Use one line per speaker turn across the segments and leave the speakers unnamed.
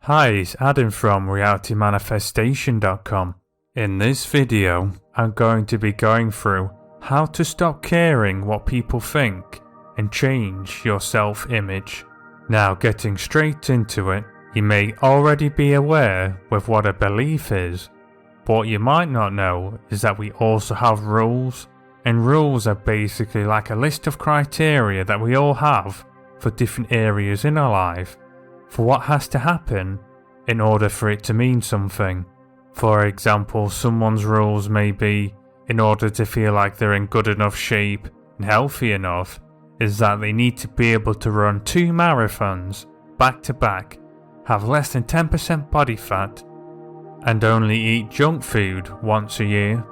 Hi, it's Adam from realitymanifestation.com. In this video, I'm going to be going through how to stop caring what people think and change your self-image. Now, getting straight into it, you may already be aware with what a belief is, but what you might not know is that we also have rules, and rules are basically like a list of criteria that we all have for different areas in our life, for what has to happen in order for it to mean something. For example, someone's rules may be, in order to feel like they're in good enough shape and healthy enough, is that they need to be able to run 2 marathons back to back, have less than 10% body fat, and only eat junk food once a year.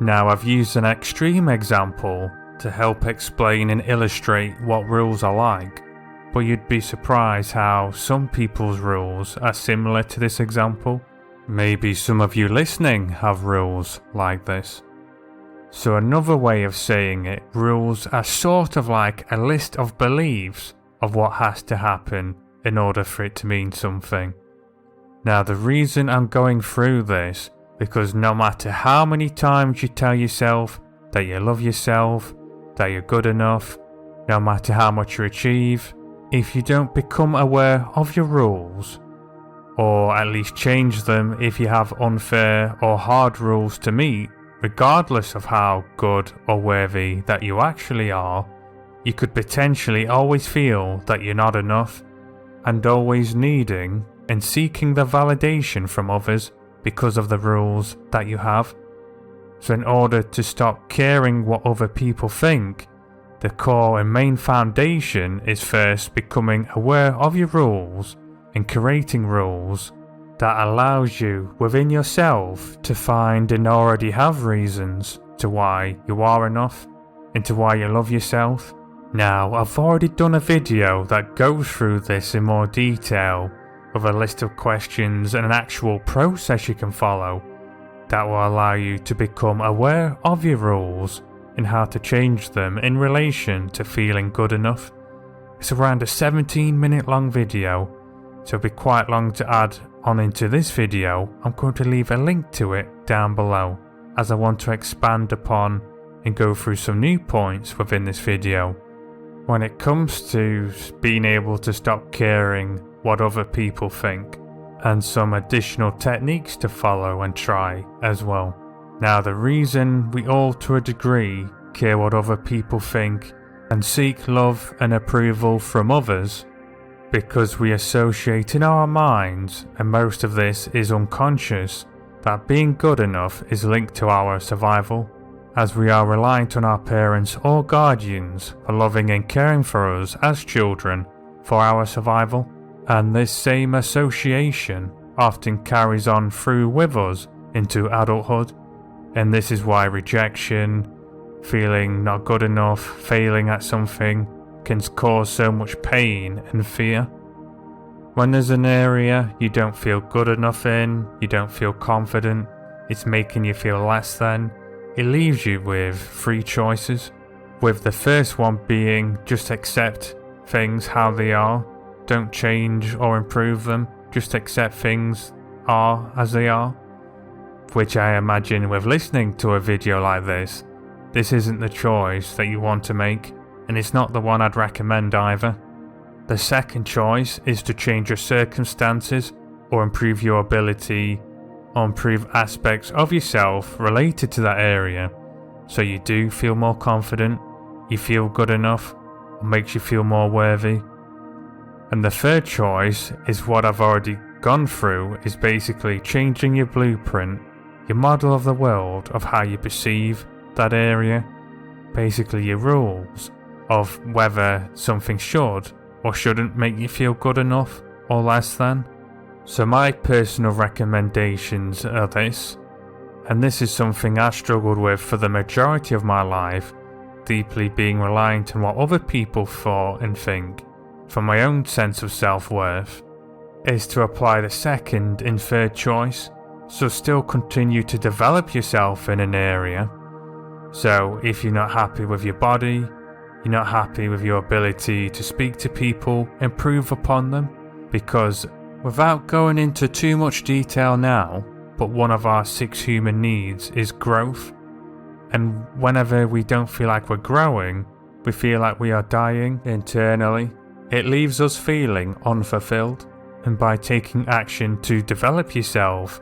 Now, I've used an extreme example to help explain and illustrate what rules are like, but you'd be surprised how some people's rules are similar to this example. Maybe some of you listening have rules like this. So another way of saying it, rules are sort of like a list of beliefs of what has to happen in order for it to mean something. Now, the reason I'm going through this, because no matter how many times you tell yourself that you love yourself, that you're good enough, no matter how much you achieve, if you don't become aware of your rules, or at least change them if you have unfair or hard rules to meet, regardless of how good or worthy that you actually are, you could potentially always feel that you're not enough, and always needing and seeking the validation from others because of the rules that you have. So in order to stop caring what other people think, the core and main foundation is first becoming aware of your rules and creating rules that allows you within yourself to find and already have reasons to why you are enough and to why you love yourself. Now, I've already done a video that goes through this in more detail with a list of questions and an actual process you can follow that will allow you to become aware of your rules and how to change them in relation to feeling good enough. It's around a 17-minute long video, so it'll be quite long to add on into this video. I'm going to leave a link to it down below, as I want to expand upon and go through some new points within this video when it comes to being able to stop caring what other people think, and some additional techniques to follow and try as well. Now, the reason we all to a degree care what other people think and seek love and approval from others, because we associate in our minds, and most of this is unconscious, that being good enough is linked to our survival, as we are reliant on our parents or guardians for loving and caring for us as children for our survival. And this same association often carries on through with us into adulthood. And this is why rejection, feeling not good enough, failing at something can cause so much pain and fear. When there's an area you don't feel good enough in, you don't feel confident, it's making you feel less than, it leaves you with 3 choices. With the first one being just accept things how they are, don't change or improve them, just accept things are as they are. Which I imagine with listening to a video like this isn't the choice that you want to make, and it's not the one I'd recommend either. The second choice is to change your circumstances or improve your ability or improve aspects of yourself related to that area, so you do feel more confident, you feel good enough, or makes you feel more worthy. And the third choice is what I've already gone through, is basically changing your blueprint, your model of the world of how you perceive that area, basically your rules of whether something should or shouldn't make you feel good enough or less than. So my personal recommendations are this, and this is something I struggled with for the majority of my life, deeply being reliant on what other people thought and think for my own sense of self-worth, is to apply the second and third choice. So still continue to develop yourself in an area. So if you're not happy with your body, you're not happy with your ability to speak to people, improve upon them, because Without going into too much detail now, but one of our 6 human needs is growth. And whenever we don't feel like we're growing, we feel like we are dying internally. It leaves us feeling unfulfilled. And by taking action to develop yourself,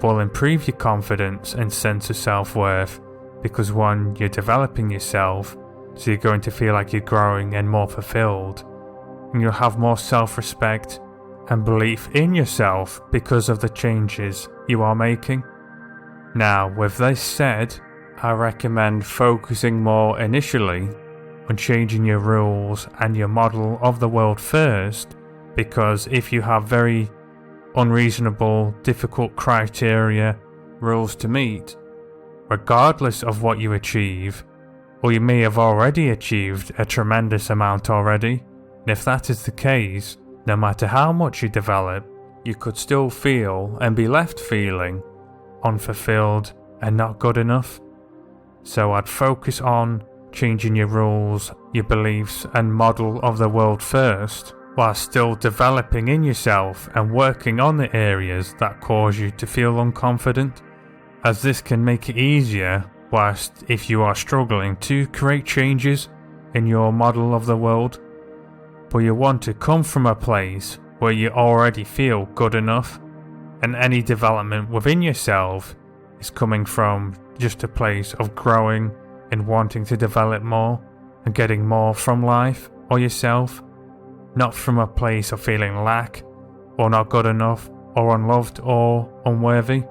will improve your confidence and sense of self-worth, because one, you're developing yourself, so you're going to feel like you're growing and more fulfilled. And you'll have more self-respect and belief in yourself because of the changes you are making. Now, with this said, I recommend focusing more initially on changing your rules and your model of the world first, because if you have very unreasonable, difficult criteria, rules to meet, regardless of what you achieve, or you may have already achieved a tremendous amount already, and if that is the case, no matter how much you develop, you could still feel and be left feeling unfulfilled and not good enough. So I'd focus on changing your rules, your beliefs and model of the world first, while still developing in yourself and working on the areas that cause you to feel unconfident, as this can make it easier whilst if you are struggling to create changes in your model of the world. But you want to come from a place where you already feel good enough, and any development within yourself is coming from just a place of growing and wanting to develop more and getting more from life or yourself, not from a place of feeling lack or not good enough or unloved or unworthy.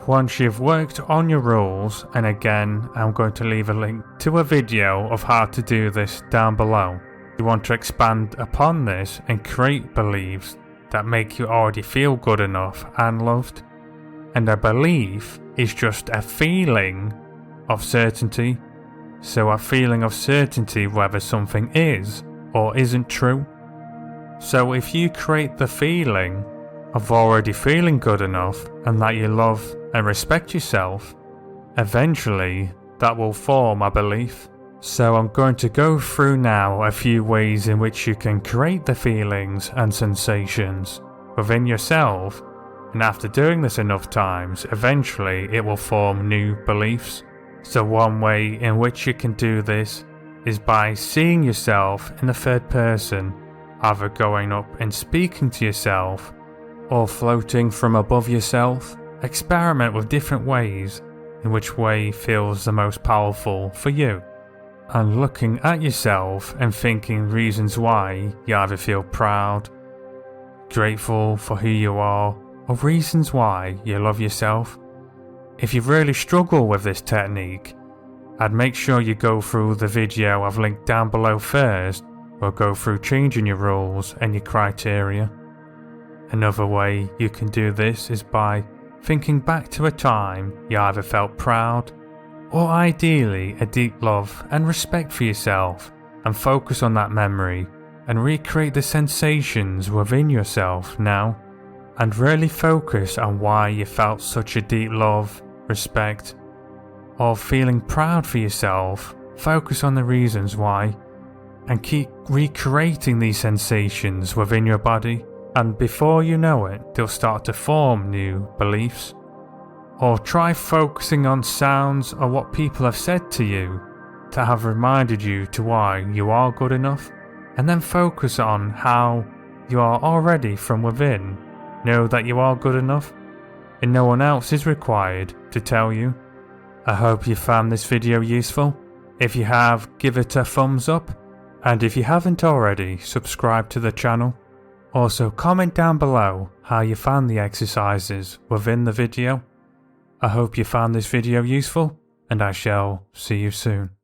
Once you've worked on your rules, and again I'm going to leave a link to a video of how to do this down below, you want to expand upon this and create beliefs that make you already feel good enough and loved. And a belief is just a feeling of certainty, so a feeling of certainty whether something is or isn't true. So if you create the feeling of already feeling good enough and that you love and respect yourself, eventually that will form a belief. So I'm going to go through now a few ways in which you can create the feelings and sensations within yourself, and after doing this enough times, eventually it will form new beliefs. So one way in which you can do this is by seeing yourself in the third person, either going up and speaking to yourself or floating from above yourself. Experiment with different ways in which way feels the most powerful for you, and looking at yourself and thinking reasons why you either feel proud, grateful for who you are, or reasons why you love yourself. If you really struggle with this technique, I'd make sure you go through the video I've linked down below first, or go through changing your rules and your criteria. Another way you can do this is by thinking back to a time you either felt proud, or ideally a deep love and respect for yourself, and focus on that memory and recreate the sensations within yourself now, and really focus on why you felt such a deep love, respect, or feeling proud for yourself. Focus on the reasons why, and keep recreating these sensations within your body, and before you know it, they'll start to form new beliefs. Or try focusing on sounds or what people have said to you to have reminded you to why you are good enough, and then focus on how you are already from within. Know that you are good enough, and no one else is required to tell you. I hope you found this video useful. If you have, give it a thumbs up, and if you haven't already, subscribe to the channel. Also, comment down below how you found the exercises within the video. I hope you found this video useful, and I shall see you soon.